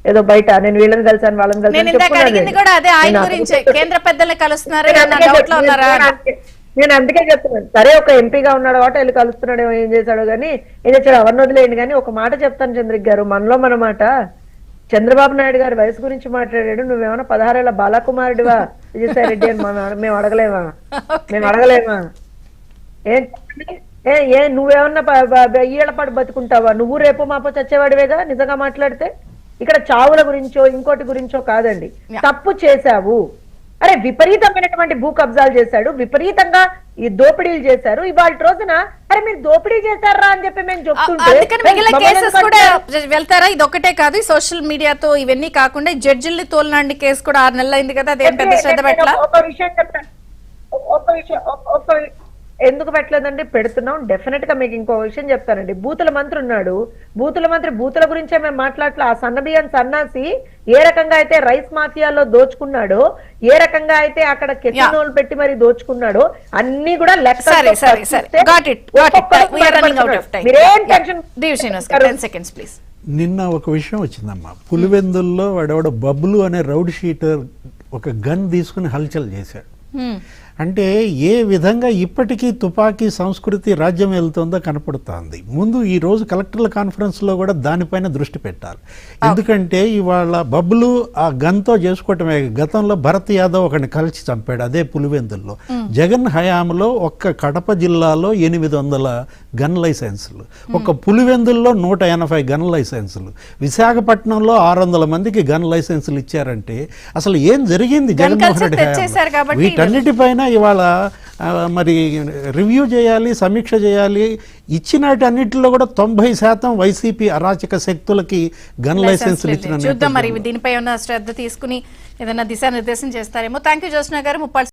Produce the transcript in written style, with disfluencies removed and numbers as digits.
ఏదో బయట నేను వీళ్ళని కలిసాను వాళ్ళని కలిసాను. నేను అందుకే చెప్తున్నాను, సరే ఒక ఎంపీగా ఉన్నాడు కాబట్టి వెళ్ళి కలుస్తున్నాడు, ఏం చేశాడు కానీ ఏం చేశాడు ఎవరిని వదిలేయండి. కానీ ఒక మాట చెప్తాను చంద్రిక్ గారు, మనలో మన మాట. చంద్రబాబు నాయుడు గారి వయసు గురించి మాట్లాడాడు, నువ్వేమన్నా 16 ఏళ్ల బాలకుమారుడివా విజయసాయి రెడ్డి అని మేము అడగలేమా? నువ్వేమన్నా 1000 ఏళ్ల పాటు బతుకుంటావా? నువ్వు రేపు మాపో చచ్చేవాడివేగా నిజంగా మాట్లాడితే. ఇక్కడ చావుల గురించో ఇంకోటి గురించో కాదండి, తప్పు చేశావు. అరే విపరీతమైనటువంటి భూ కబ్జాలు చేశాడు, విపరీతంగా ఈ దోపిడీలు చేశారు. ఇవాళ రోజున అరే మీరు దోపిడీ చేశారా అని చెప్పి మేము చెప్తుంటే వెళ్తారా? ఇది ఒకటే కాదు, సోషల్ మీడియాతో ఇవన్నీ కాకుండా జడ్జిల్ని తోలనాండి కేసు కూడా 6 నెలలు అయింది కదా, అదేం పెద్ద శ్రద్ధ పెట్టాల. ఒక విషయం చెప్తాను, ఎందుకు పెట్టలేదండి? పెడుతున్నాం. డెఫినెట్ గా మీకు ఇంకో విషయం చెప్తానండి. బూతుల మంత్రి ఉన్నాడు, బూతుల గురించే మేము మాట్లాడలే. ఆ సన్నబియ్యం సన్నాసి ఏ రకంగా అయితే రైస్ మాఫియాలో దోచుకున్నాడో, ఏ రకంగా అయితే అక్కడ కెసినోలు పెట్టి మరి దోచుకున్నాడో అన్ని కూడా లెక్క. నిన్న ఒక విషయం వచ్చిందమ్మా, పులివెందుల్లో వాడెవడో బబ్బులు అనే రౌడ్ షీటర్ ఒక గన్ తీసుకుని హల్చల్ చేశాడు. అంటే ఏ విధంగా ఇప్పటికీ తుపాకీ సంస్కృతి రాజ్యం వెళ్తుందో కనపడుతోంది. ముందు ఈ రోజు కలెక్టర్ల కాన్ఫరెన్స్లో కూడా దానిపైన దృష్టి పెట్టాలి. ఎందుకంటే ఇవాళ బబ్బులు ఆ గన్తో చేసుకోవటమే. గతంలో భరత్ యాదవ్ ఒకరిని కలిసి చంపాడు అదే పులివెందుల్లో. జగన్ హయాంలో ఒక్క కడప జిల్లాలో 800 గన్ లైసెన్సులు, ఒక పులివెందుల్లో 180 గన్ లైసెన్సులు, విశాఖపట్నంలో 600 మందికి గన్ లైసెన్సులు ఇచ్చారంటే అసలు ఏం జరిగింది జగన్మోహన్ రెడ్డి హయాంలో? వీటన్నిటిపైన ఇవాళ మరి రివ్యూ చేయాలి, సమీక్ష చేయాలి. ఇచ్చినటన్నిటిలో కూడా 90% వైసీపీ అరాచక శక్తులకి గన్ లైసెన్సులు ఇచ్చిన. చూద్దాం మరి దీనిపై ఉన్న శ్రద్ధ తీసుకుని ఏదైనా దిశానిర్దేశం చేస్తారేమో. థ్యాంక్ యూ జ్యోత్స్న గారు.